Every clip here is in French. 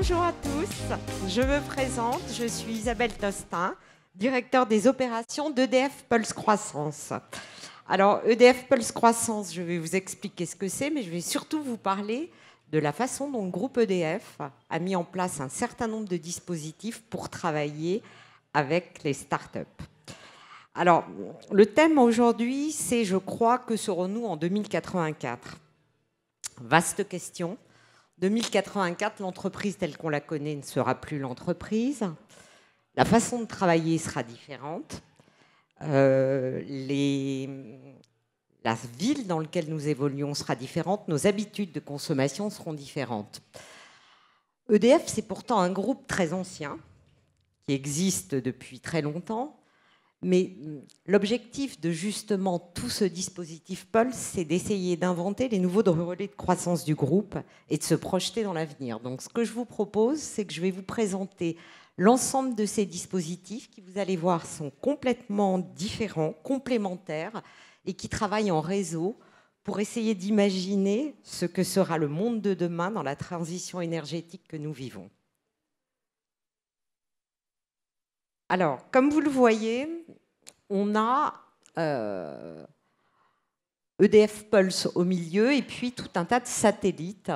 Bonjour à tous, je me présente, je suis Isabelle Tostin, directeur des opérations d'EDF Pulse Croissance. Alors EDF Pulse Croissance, je vais vous expliquer ce que c'est, mais je vais surtout vous parler de la façon dont le groupe EDF a mis en place un certain nombre de dispositifs pour travailler avec les startups. Alors, le thème aujourd'hui, c'est « Je crois que serons-nous en 2084 ?» Vaste question. 2084, l'entreprise telle qu'on la connaît ne sera plus l'entreprise. La façon de travailler sera différente. La ville dans laquelle nous évoluons sera différente. Nos habitudes de consommation seront différentes. EDF, c'est pourtant un groupe très ancien qui existe depuis très longtemps. Mais l'objectif de justement tout ce dispositif Pulse, c'est d'essayer d'inventer les nouveaux relais de croissance du groupe et de se projeter dans l'avenir. Donc ce que je vous propose, c'est que je vais vous présenter l'ensemble de ces dispositifs qui, vous allez voir, sont complètement différents, complémentaires et qui travaillent en réseau pour essayer d'imaginer ce que sera le monde de demain dans la transition énergétique que nous vivons. Alors, comme vous le voyez, on a EDF Pulse au milieu et puis tout un tas de satellites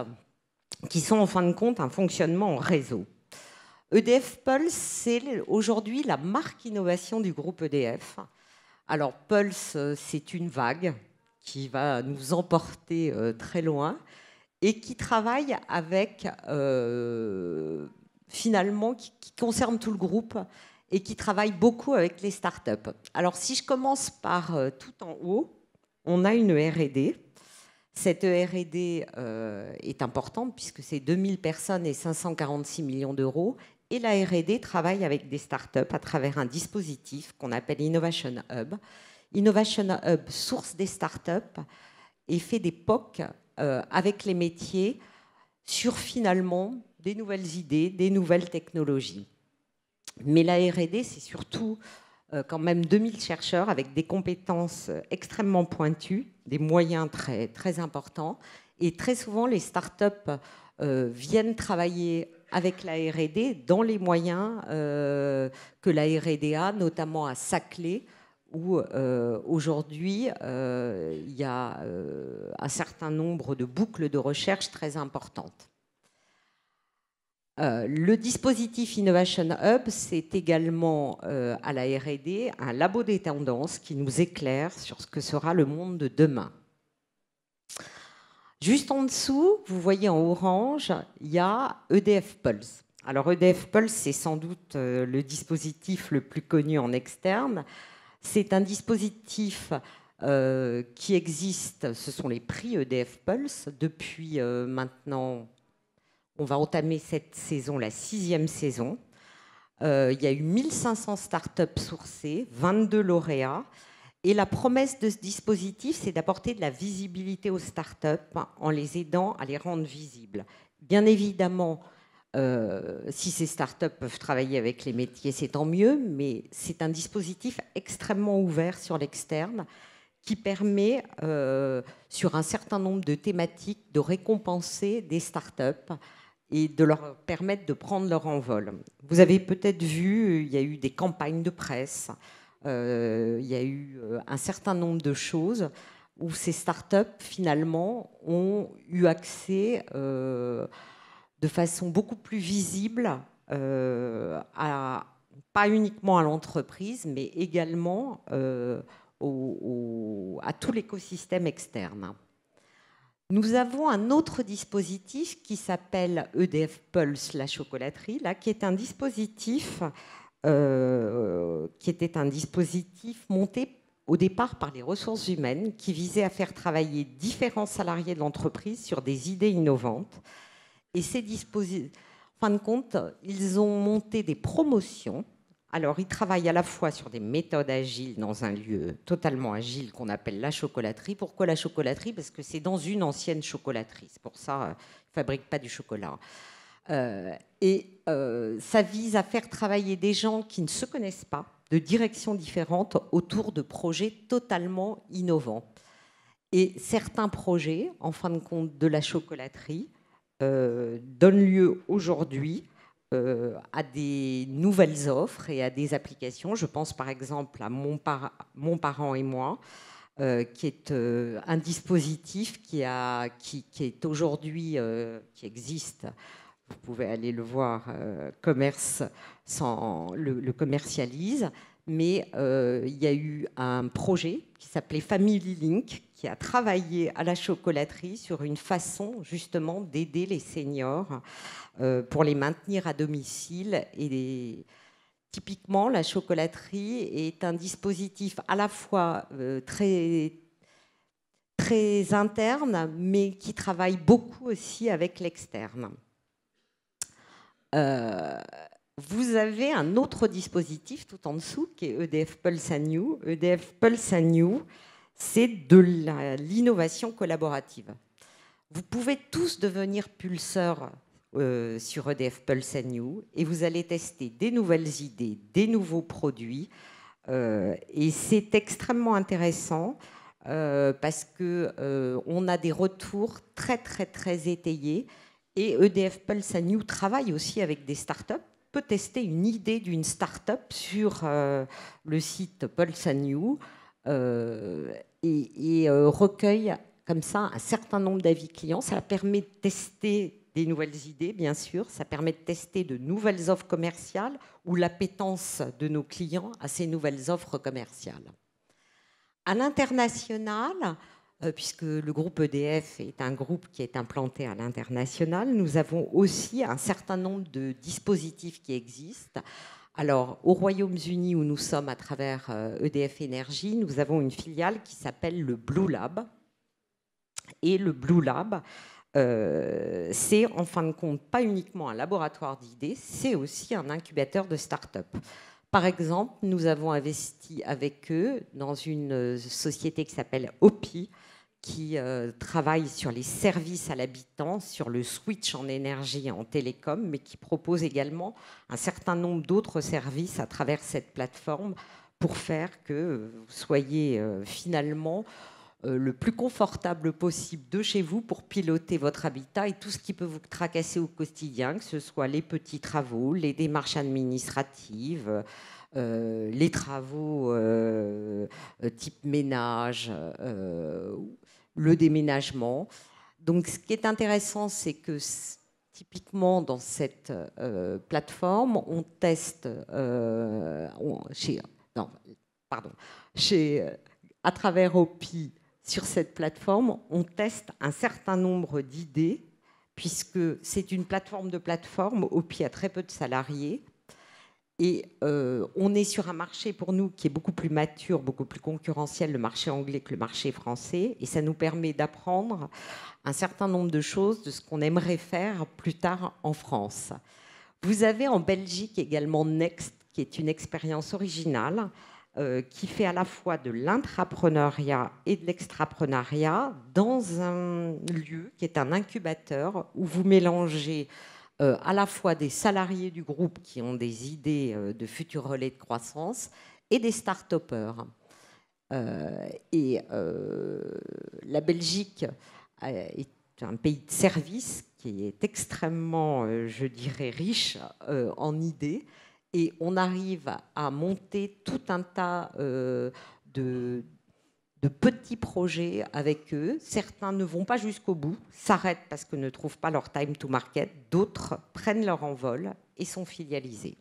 qui sont en fin de compte un fonctionnement en réseau. EDF Pulse, c'est aujourd'hui la marque innovation du groupe EDF. Alors, Pulse, c'est une vague qui va nous emporter très loin et qui travaille avec, finalement, qui concerne tout le groupe et qui travaille beaucoup avec les startups. Alors, si je commence par tout en haut, on a une R&D. Cette R&D est importante puisque c'est 2000 personnes et 546 millions d'euros. Et la R&D travaille avec des startups à travers un dispositif qu'on appelle Innovation Hub. Innovation Hub source des startups et fait des POC avec les métiers sur finalement des nouvelles idées, des nouvelles technologies. Mais la R&D, c'est surtout quand même 2000 chercheurs avec des compétences extrêmement pointues, des moyens très, très importants. Et très souvent, les startups viennent travailler avec la R&D dans les moyens que la R&D a, notamment à Saclay, où aujourd'hui, il y a un certain nombre de boucles de recherche très importantes. Le dispositif Innovation Hub, c'est également à la R&D un labo des tendances qui nous éclaire sur ce que sera le monde de demain. Juste en dessous, vous voyez en orange, il y a EDF Pulse. Alors EDF Pulse, c'est sans doute le dispositif le plus connu en externe. C'est un dispositif qui existe, ce sont les prix EDF Pulse, depuis maintenant... On va entamer cette saison, la 6e saison. Il y a eu 1500 startups sourcées, 22 lauréats. Et la promesse de ce dispositif, c'est d'apporter de la visibilité aux startups en les aidant à les rendre visibles. Bien évidemment, si ces startups peuvent travailler avec les métiers, c'est tant mieux, mais c'est un dispositif extrêmement ouvert sur l'externe qui permet, sur un certain nombre de thématiques, de récompenser des startups et de leur permettre de prendre leur envol. Vous avez peut-être vu, il y a eu des campagnes de presse, il y a eu un certain nombre de choses où ces startups, finalement, ont eu accès de façon beaucoup plus visible pas uniquement à l'entreprise, mais également à tout l'écosystème externe. Nous avons un autre dispositif qui s'appelle EDF Pulse, la chocolaterie, là, qui est un dispositif monté au départ par les ressources humaines, qui visait à faire travailler différents salariés de l'entreprise sur des idées innovantes. Et ces dispositifs, en fin de compte, ils ont monté des promotions. Alors, ils travaillent à la fois sur des méthodes agiles dans un lieu totalement agile qu'on appelle la chocolaterie. Pourquoi la chocolaterie? Parce que c'est dans une ancienne chocolaterie. C'est pour ça qu'ils ne fabriquent pas du chocolat. Ça vise à faire travailler des gens qui ne se connaissent pas, de directions différentes, autour de projets totalement innovants. Et certains projets, en fin de compte, de la chocolaterie, donne lieu aujourd'hui à des nouvelles offres et à des applications. Je pense par exemple à Mon Parent et moi, qui est un dispositif qui est aujourd'hui, qui existe. Vous pouvez aller le voir, commerce le commercialise. Mais il y a eu un projet qui s'appelait Family Link, qui a travaillé à la chocolaterie sur une façon justement d'aider les seniors pour les maintenir à domicile. Et typiquement, la chocolaterie est un dispositif à la fois très, très interne, mais qui travaille beaucoup aussi avec l'externe. Vous avez un autre dispositif tout en dessous qui est EDF Pulse & New. EDF Pulse & New, c'est de l'innovation collaborative. Vous pouvez tous devenir pulseurs sur EDF Pulse & New et vous allez tester des nouvelles idées, des nouveaux produits. Et c'est extrêmement intéressant parce qu'on a des retours très, très, très étayés. Et EDF Pulse & New travaille aussi avec des startups, peut tester une idée d'une startup sur le site Pulse & New et recueille comme ça un certain nombre d'avis clients. Ça permet de tester des nouvelles idées, bien sûr. Ça permet de tester de nouvelles offres commerciales ou l'appétence de nos clients à ces nouvelles offres commerciales. À l'international, puisque le groupe EDF est un groupe qui est implanté à l'international, nous avons aussi un certain nombre de dispositifs qui existent. Alors, au Royaume-Uni, où nous sommes à travers EDF Énergie, nous avons une filiale qui s'appelle le Blue Lab. Et le Blue Lab, c'est en fin de compte pas uniquement un laboratoire d'idées, c'est aussi un incubateur de start-up. Par exemple, nous avons investi avec eux dans une société qui s'appelle OPI, qui travaille sur les services à l'habitant, sur le switch en énergie et en télécom, mais qui propose également un certain nombre d'autres services à travers cette plateforme pour faire que vous soyez finalement le plus confortable possible de chez vous pour piloter votre habitat et tout ce qui peut vous tracasser au quotidien, que ce soit les petits travaux, les démarches administratives, les travaux type ménage, le déménagement. Donc ce qui est intéressant, c'est que typiquement dans cette plateforme, on teste à travers OPI, sur cette plateforme, on teste un certain nombre d'idées, puisque c'est une plateforme de plateforme. OPI a très peu de salariés. Et on est sur un marché pour nous qui est beaucoup plus mature, beaucoup plus concurrentiel, le marché anglais, que le marché français. Et ça nous permet d'apprendre un certain nombre de choses de ce qu'on aimerait faire plus tard en France. Vous avez en Belgique également Next, qui est une expérience originale, qui fait à la fois de l'intrapreneuriat et de l'extrapreneuriat dans un lieu qui est un incubateur où vous mélangez à la fois des salariés du groupe qui ont des idées de futurs relais de croissance et des start-upers. La Belgique est un pays de services qui est extrêmement, je dirais, riche en idées. Et on arrive à monter tout un tas de petits projets avec eux. Certains ne vont pas jusqu'au bout, s'arrêtent parce qu'ils ne trouvent pas leur time to market. D'autres prennent leur envol et sont filialisés.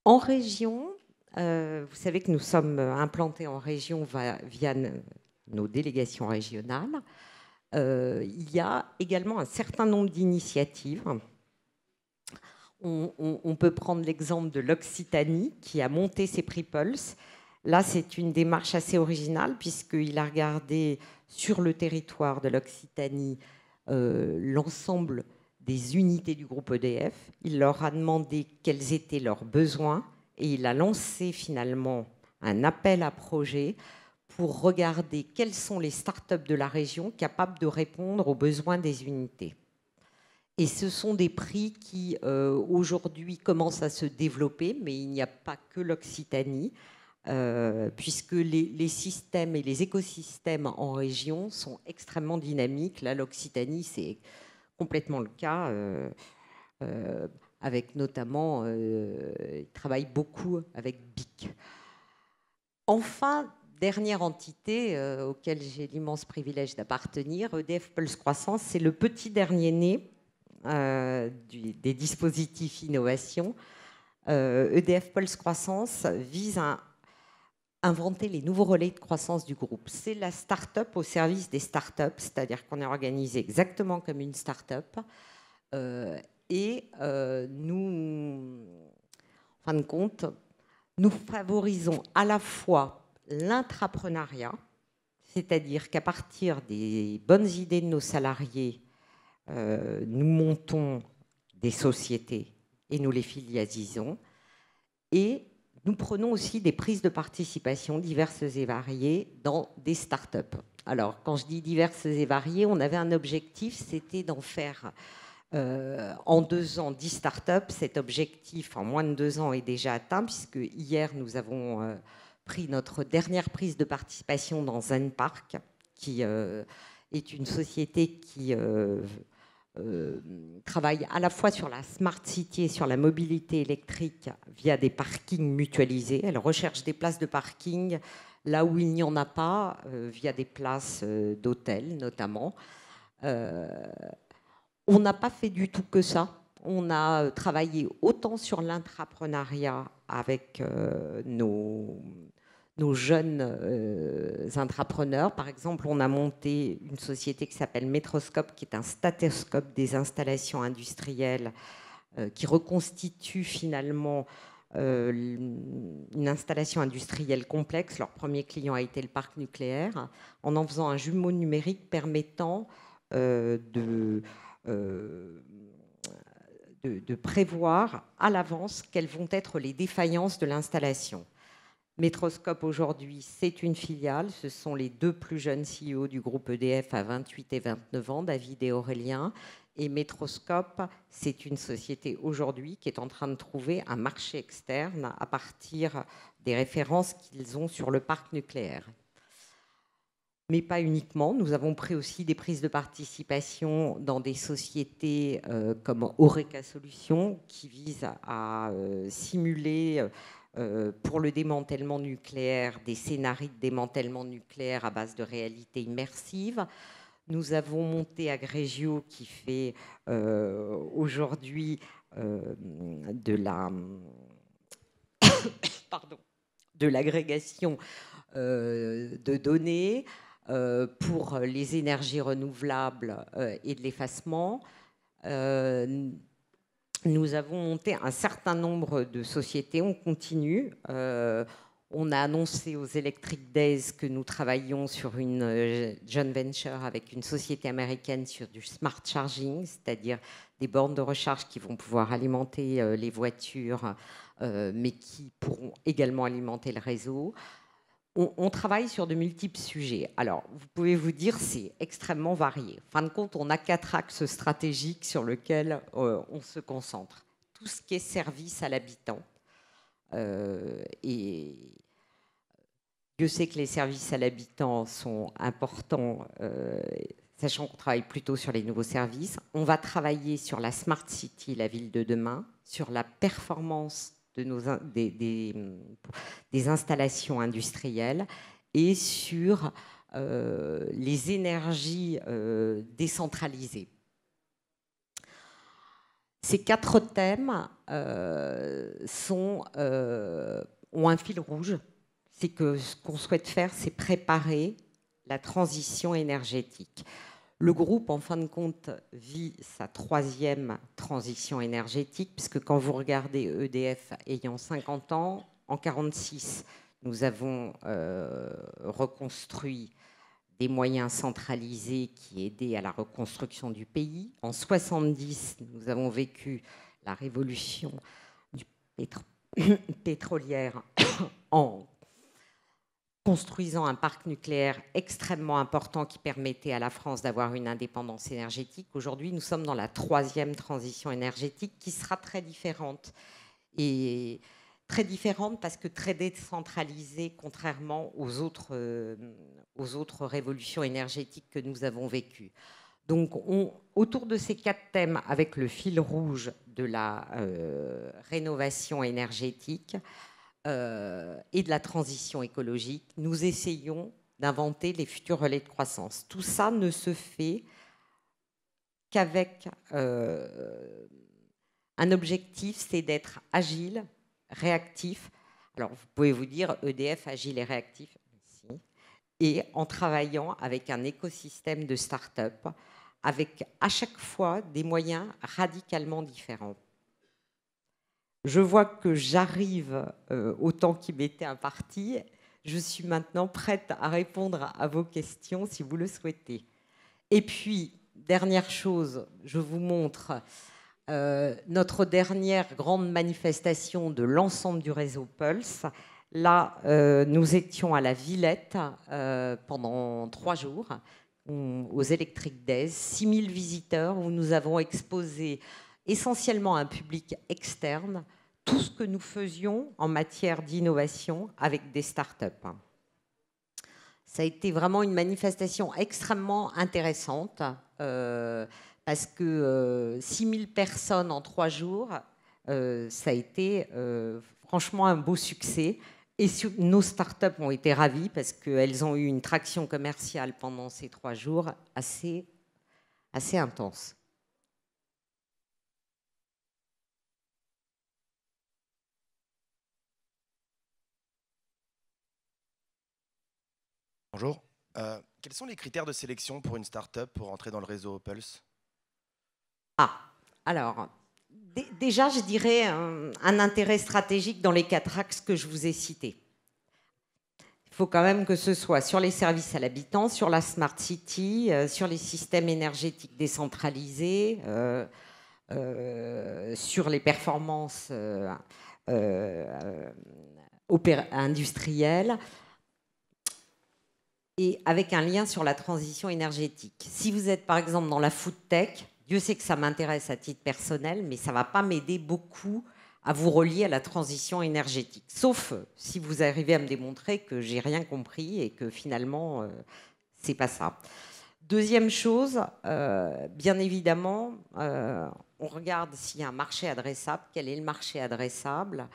En région, vous savez que nous sommes implantés en région via nos délégations régionales. Il y a également un certain nombre d'initiatives. On peut prendre l'exemple de l'Occitanie qui a monté ses prix Pulse. Là, c'est une démarche assez originale puisqu'il a regardé sur le territoire de l'Occitanie l'ensemble des unités du groupe EDF. Il leur a demandé quels étaient leurs besoins et il a lancé finalement un appel à projets pour regarder quelles sont les startups de la région capables de répondre aux besoins des unités. Et ce sont des prix qui, aujourd'hui, commencent à se développer, mais il n'y a pas que l'Occitanie, puisque les systèmes et les écosystèmes en région sont extrêmement dynamiques. Là, l'Occitanie, c'est complètement le cas, avec notamment, il travaille beaucoup avec BIC. Enfin, dernière entité auquel j'ai l'immense privilège d'appartenir, EDF Pulse Croissance, c'est le petit dernier né des dispositifs innovation. EDF Pulse Croissance vise à inventer les nouveaux relais de croissance du groupe. C'est la start-up au service des start-up, c'est-à-dire qu'on est organisé exactement comme une start-up. Nous, en fin de compte, nous favorisons à la fois l'intrapreneuriat, c'est-à-dire qu'à partir des bonnes idées de nos salariés, nous montons des sociétés et nous les filialisons. Et nous prenons aussi des prises de participation diverses et variées dans des startups. Alors, quand je dis diverses et variées, on avait un objectif, c'était d'en faire en 2 ans 10 startups. Cet objectif, en moins de 2 ans, est déjà atteint, puisque hier, nous avons pris notre dernière prise de participation dans Zenpark, qui est une société qui travaille à la fois sur la smart city et sur la mobilité électrique via des parkings mutualisés. Elle recherche des places de parking là où il n'y en a pas, via des places d'hôtels notamment. On n'a pas fait du tout que ça. On a travaillé autant sur l'intrapreneuriat avec nos jeunes intrapreneurs. Par exemple, on a monté une société qui s'appelle Métroscope, qui est un stéthoscope des installations industrielles qui reconstitue finalement une installation industrielle complexe. Leur premier client a été le parc nucléaire, en faisant un jumeau numérique permettant de prévoir à l'avance quelles vont être les défaillances de l'installation. Métroscope, aujourd'hui, c'est une filiale. Ce sont les 2 plus jeunes CEO du groupe EDF à 28 et 29 ans, David et Aurélien. Et Métroscope, c'est une société aujourd'hui qui est en train de trouver un marché externe à partir des références qu'ils ont sur le parc nucléaire. Mais pas uniquement. Nous avons pris aussi des prises de participation dans des sociétés comme Oreca Solutions, qui visent à simuler pour le démantèlement nucléaire des scénarios de démantèlement nucléaire à base de réalité immersive. Nous avons monté Agrégio, qui fait aujourd'hui de l'agrégation de données pour les énergies renouvelables et de l'effacement. Nous avons monté un certain nombre de sociétés, on continue. On a annoncé aux Electric Days que nous travaillions sur une joint venture avec une société américaine sur du smart charging, c'est-à-dire des bornes de recharge qui vont pouvoir alimenter les voitures, mais qui pourront également alimenter le réseau. On travaille sur de multiples sujets. Alors, vous pouvez vous dire, c'est extrêmement varié. En fin de compte, on a 4 axes stratégiques sur lesquels on se concentre. Tout ce qui est service à l'habitant. Et Dieu sait que les services à l'habitant sont importants, sachant qu'on travaille plutôt sur les nouveaux services. On va travailler sur la Smart City, la ville de demain, sur la performance des installations industrielles et sur les énergies décentralisées. Ces 4 thèmes ont un fil rouge. C'est que ce qu'on souhaite faire, c'est préparer la transition énergétique. Le groupe, en fin de compte, vit sa 3e transition énergétique, puisque quand vous regardez EDF ayant 50 ans, en 1946, nous avons reconstruit des moyens centralisés qui aidaient à la reconstruction du pays. En 1970, nous avons vécu la révolution pétrolière en construisant un parc nucléaire extrêmement important qui permettait à la France d'avoir une indépendance énergétique. Aujourd'hui, nous sommes dans la 3e transition énergétique qui sera très différente. Et très différente parce que très décentralisée, contrairement aux autres révolutions énergétiques que nous avons vécues. Donc, autour de ces 4 thèmes, avec le fil rouge de la rénovation énergétique et de la transition écologique, nous essayons d'inventer les futurs relais de croissance. Tout ça ne se fait qu'avec un objectif, c'est d'être agile, réactif. Alors, vous pouvez vous dire EDF agile et réactif, et en travaillant avec un écosystème de start-up, avec à chaque fois des moyens radicalement différents. Je vois que j'arrive au temps qui m'était imparti. Je suis maintenant prête à répondre à vos questions si vous le souhaitez. Et puis, dernière chose, je vous montre notre dernière grande manifestation de l'ensemble du réseau Pulse. Là, nous étions à la Villette pendant 3 jours aux Electric Days, 6000 visiteurs où nous avons exposé essentiellement à un public externe tout ce que nous faisions en matière d'innovation avec des startups. Ça a été vraiment une manifestation extrêmement intéressante parce que 6000 personnes en 3 jours, ça a été franchement un beau succès. Et nos startups ont été ravies parce qu'elles ont eu une traction commerciale pendant ces 3 jours assez intense. Bonjour. Quels sont les critères de sélection pour une start-up pour entrer dans le réseau Pulse? Alors, déjà, je dirais un intérêt stratégique dans les 4 axes que je vous ai cités. Il faut quand même que ce soit sur les services à l'habitant, sur la Smart City, sur les systèmes énergétiques décentralisés, sur les performances industrielles, et avec un lien sur la transition énergétique. Si vous êtes par exemple dans la food tech, Dieu sait que ça m'intéresse à titre personnel, mais ça ne va pas m'aider beaucoup à vous relier à la transition énergétique. Sauf si vous arrivez à me démontrer que j'ai rien compris et que finalement, c'est pas ça. Deuxième chose, bien évidemment, on regarde s'il y a un marché adressable, quel est le marché adressable,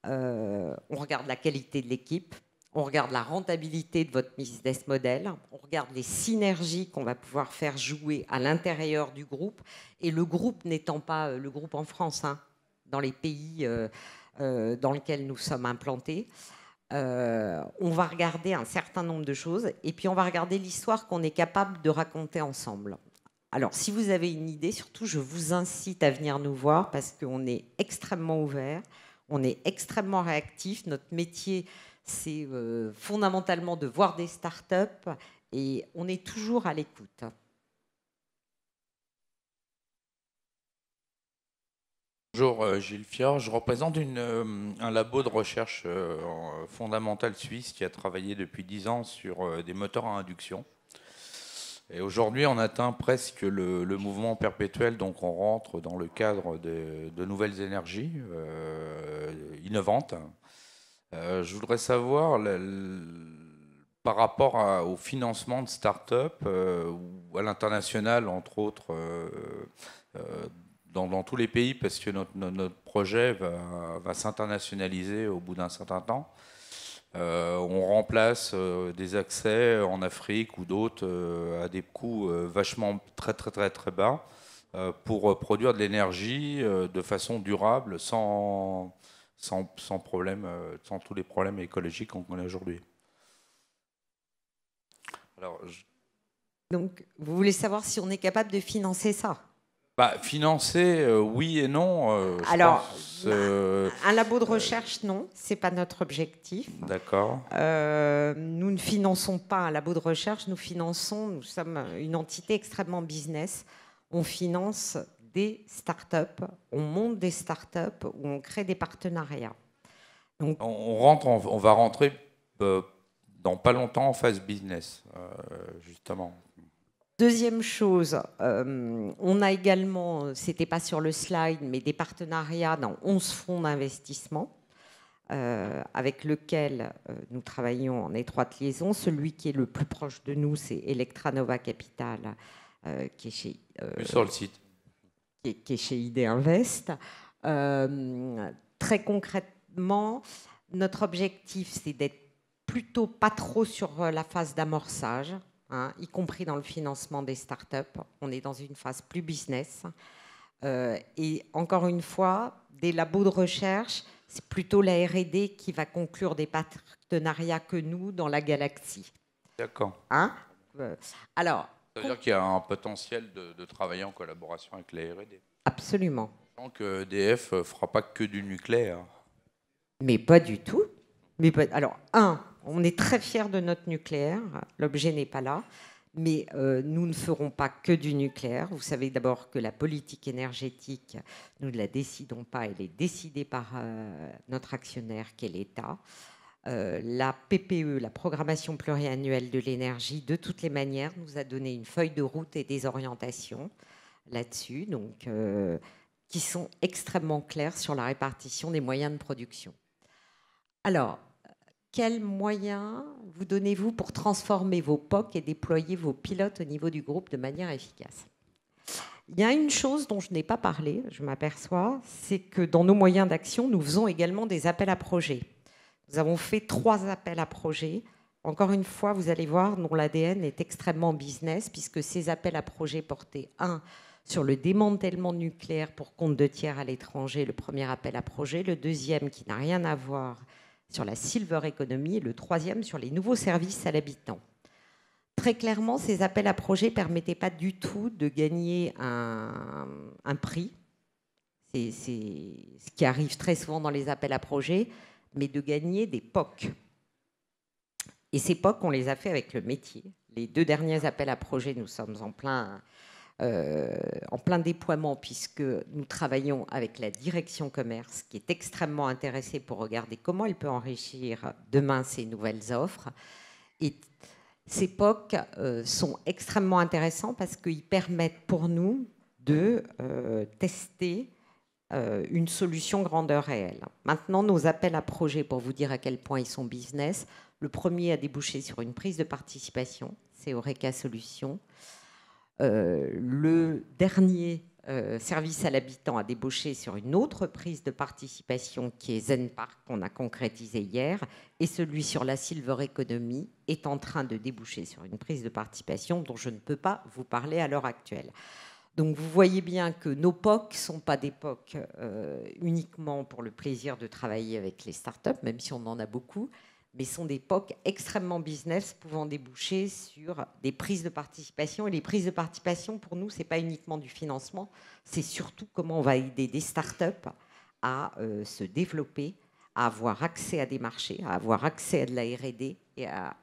on regarde la qualité de l'équipe, on regarde la rentabilité de votre business model, on regarde les synergies qu'on va pouvoir faire jouer à l'intérieur du groupe, et le groupe n'étant pas le groupe en France, hein, dans les pays dans lesquels nous sommes implantés. On va regarder un certain nombre de choses, et puis on va regarder l'histoire qu'on est capable de raconter ensemble. Alors, si vous avez une idée, surtout, je vous incite à venir nous voir parce qu'on est extrêmement ouvert, on est extrêmement réactif. Notre métier, c'est fondamentalement de voir des startups et on est toujours à l'écoute. Bonjour, Gilles Fior. Je représente un labo de recherche fondamentale suisse qui a travaillé depuis 10 ans sur des moteurs à induction. Et aujourd'hui, on atteint presque le mouvement perpétuel, donc on rentre dans le cadre de nouvelles énergies innovantes. Je voudrais savoir, par rapport au financement de start-up ou à l'international, entre autres, dans tous les pays, parce que notre projet va s'internationaliser au bout d'un certain temps. On remplace des accès en Afrique ou d'autres à des coûts vachement très bas pour produire de l'énergie de façon durable sans problème, sans tous les problèmes écologiques qu'on connaît aujourd'hui. Alors, donc, vous voulez savoir si on est capable de financer ça? Financer, oui et non. Alors, un labo de recherche, non, c'est pas notre objectif. D'accord. Nous ne finançons pas un labo de recherche, nous sommes une entité extrêmement business. On finance des startups, on monte des startups ou on crée des partenariats. Donc, on va rentrer dans pas longtemps en phase business, justement. Deuxième chose, on a également, c'était pas sur le slide, mais des partenariats dans 11 fonds d'investissement avec lequel nous travaillons en étroite liaison. Celui qui est le plus proche de nous, c'est Electranova Capital, qui est chez, sur le site. qui est chez ID Invest. Très concrètement, notre objectif, c'est d'être plutôt pas trop sur la phase d'amorçage, hein, y compris dans le financement des startups. On est dans une phase plus business. Et encore une fois, des labos de recherche, c'est plutôt la R&D qui va conclure des partenariats que nous dans la galaxie. D'accord. Hein alors, ça veut dire qu'il y a un potentiel de travailler en collaboration avec la R&D. Absolument. Donc EDF ne fera pas que du nucléaire. Mais pas du tout. Alors, on est très fiers de notre nucléaire. L'objet n'est pas là. Mais nous ne ferons pas que du nucléaire. Vous savez d'abord que la politique énergétique, nous ne la décidons pas. Elle est décidée par notre actionnaire, qui est l'État. La PPE, la programmation pluriannuelle de l'énergie, de toutes les manières, nous a donné une feuille de route et des orientations là-dessus, donc, qui sont extrêmement claires sur la répartition des moyens de production. Alors, quels moyens vous donnez-vous pour transformer vos POC et déployer vos pilotes au niveau du groupe de manière efficace? Il y a une chose dont je n'ai pas parlé, je m'aperçois, c'est que dans nos moyens d'action, nous faisons également des appels à projets. Nous avons fait 3 appels à projets. Encore une fois, vous allez voir, dont l'ADN est extrêmement business, puisque ces appels à projets portaient, sur le démantèlement nucléaire pour compte de tiers à l'étranger, le premier appel à projet, le deuxième qui n'a rien à voir sur la silver economy, et le troisième sur les nouveaux services à l'habitant. Très clairement, ces appels à projets ne permettaient pas du tout de gagner un prix. C'est ce qui arrive très souvent dans les appels à projets, mais de gagner des POC. Et ces POC, on les a fait avec le métier. Les 2 derniers appels à projets, nous sommes en plein déploiement, puisque nous travaillons avec la direction commerce, qui est extrêmement intéressée pour regarder comment elle peut enrichir demain ces nouvelles offres. Et ces POC sont extrêmement intéressants parce qu'ils permettent pour nous de tester une solution grandeur réelle. Maintenant, nos appels à projets, pour vous dire à quel point ils sont business, le premier a débouché sur une prise de participation, c'est Eureka Solutions. Le dernier service à l'habitant a débouché sur une autre prise de participation qui est Zen Park, qu'on a concrétisé hier, et celui sur la Silver Economy est en train de déboucher sur une prise de participation dont je ne peux pas vous parler à l'heure actuelle. Donc vous voyez bien que nos POC ne sont pas des POC uniquement pour le plaisir de travailler avec les startups, même si on en a beaucoup, mais sont des POC extrêmement business pouvant déboucher sur des prises de participation. Et les prises de participation, pour nous, ce n'est pas uniquement du financement, c'est surtout comment on va aider des startups à se développer, à avoir accès à des marchés, à avoir accès à de la R&D et à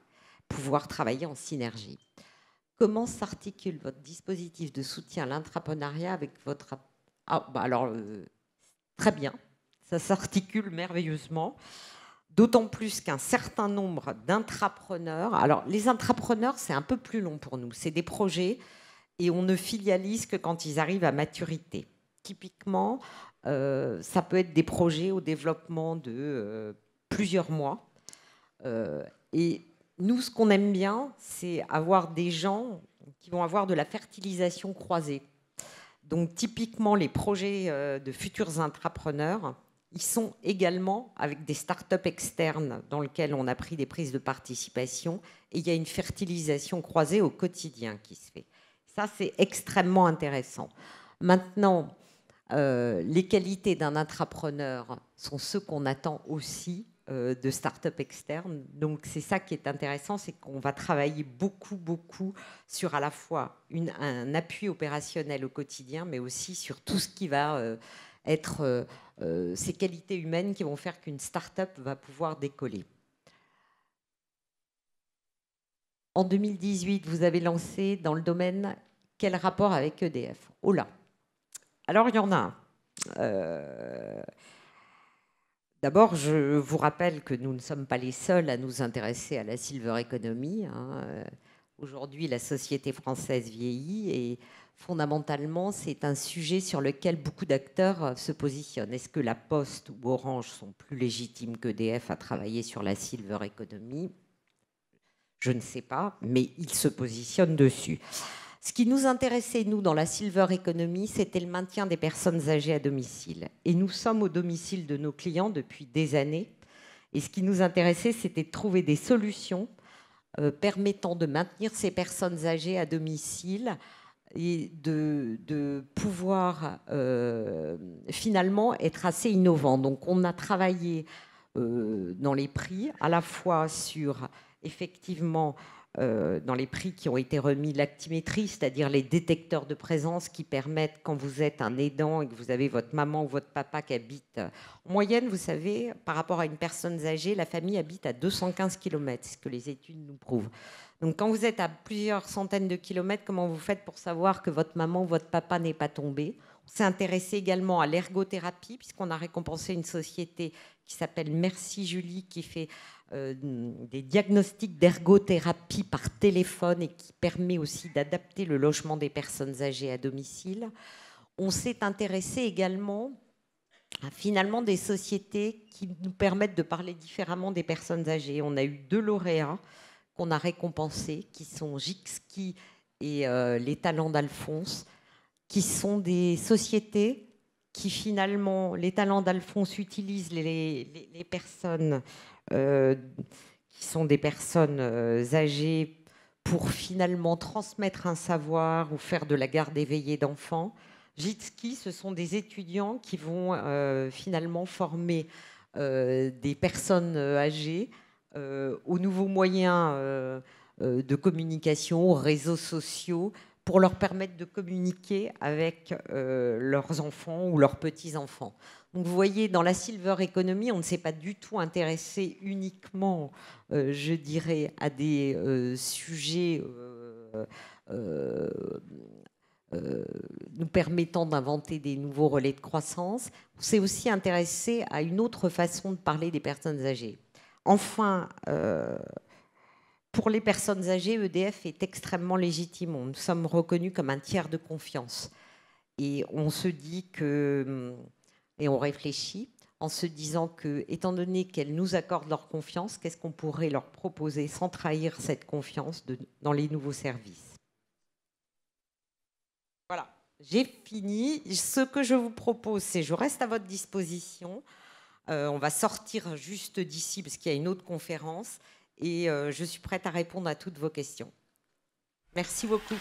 pouvoir travailler en synergie. Comment s'articule votre dispositif de soutien à l'entrepreneuriat avec votre... très bien, ça s'articule merveilleusement. D'autant plus qu'un certain nombre d'intrapreneurs... Alors, les intrapreneurs, c'est un peu plus long pour nous. C'est des projets et on ne filialise que quand ils arrivent à maturité. Typiquement, ça peut être des projets au développement de plusieurs mois. Et nous, ce qu'on aime bien, c'est avoir des gens qui vont avoir de la fertilisation croisée. Donc, typiquement, les projets de futurs intrapreneurs... Ils sont également avec des startups externes dans lesquelles on a pris des prises de participation et il y a une fertilisation croisée au quotidien qui se fait. Ça, c'est extrêmement intéressant. Maintenant, les qualités d'un intrapreneur sont ceux qu'on attend aussi de startups externes. Donc, c'est ça qui est intéressant, c'est qu'on va travailler beaucoup sur à la fois un appui opérationnel au quotidien, mais aussi sur tout ce qui va être... ces qualités humaines qui vont faire qu'une start-up va pouvoir décoller. En 2018, vous avez lancé dans le domaine quel rapport avec EDF? Oh là. Alors, il y en a un. D'abord, je vous rappelle que nous ne sommes pas les seuls à nous intéresser à la silver economy. Aujourd'hui, la société française vieillit et fondamentalement, c'est un sujet sur lequel beaucoup d'acteurs se positionnent. Est-ce que la Poste ou Orange sont plus légitimes qu'EDF à travailler sur la silver economy? Je ne sais pas, mais ils se positionnent dessus. Ce qui nous intéressait, nous, dans la Silver Economy, c'était le maintien des personnes âgées à domicile. Et nous sommes au domicile de nos clients depuis des années. Et ce qui nous intéressait, c'était de trouver des solutions permettant de maintenir ces personnes âgées à domicile et de pouvoir finalement être assez innovant. Donc on a travaillé dans les prix, à la fois sur effectivement dans les prix qui ont été remis, l'actimétrie, c'est-à-dire les détecteurs de présence qui permettent, quand vous êtes un aidant et que vous avez votre maman ou votre papa qui habite, en moyenne, vous savez, par rapport à une personne âgée, la famille habite à 215 km, c'est ce que les études nous prouvent. Donc quand vous êtes à plusieurs centaines de kilomètres, comment vous faites pour savoir que votre maman ou votre papa n'est pas tombé? On s'est intéressé également à l'ergothérapie, puisqu'on a récompensé une société qui s'appelle Merci Julie, qui fait des diagnostics d'ergothérapie par téléphone et qui permet aussi d'adapter le logement des personnes âgées à domicile. On s'est intéressé également à finalement des sociétés qui nous permettent de parler différemment des personnes âgées. On a eu 2 lauréats qu'on a récompensés, qui sont Jixki et les Talents d'Alphonse, qui sont des sociétés qui finalement, les Talents d'Alphonse utilisent les personnes qui sont des personnes âgées pour finalement transmettre un savoir ou faire de la garde éveillée d'enfants. Jitski, ce sont des étudiants qui vont finalement former des personnes âgées aux nouveaux moyens de communication, aux réseaux sociaux, pour leur permettre de communiquer avec leurs enfants ou leurs petits-enfants. Donc vous voyez, dans la Silver Economy, on ne s'est pas du tout intéressé uniquement, je dirais, à des sujets nous permettant d'inventer des nouveaux relais de croissance. On s'est aussi intéressé à une autre façon de parler des personnes âgées. Enfin, pour les personnes âgées, EDF est extrêmement légitime. Nous sommes reconnus comme un tiers de confiance. Et on se dit que, et on réfléchit en se disant que, étant donné qu'elles nous accordent leur confiance, qu'est-ce qu'on pourrait leur proposer sans trahir cette confiance dans les nouveaux services? Voilà, j'ai fini. Ce que je vous propose, c'est je reste à votre disposition. On va sortir juste d'ici parce qu'il y a une autre conférence et je suis prête à répondre à toutes vos questions. Merci beaucoup.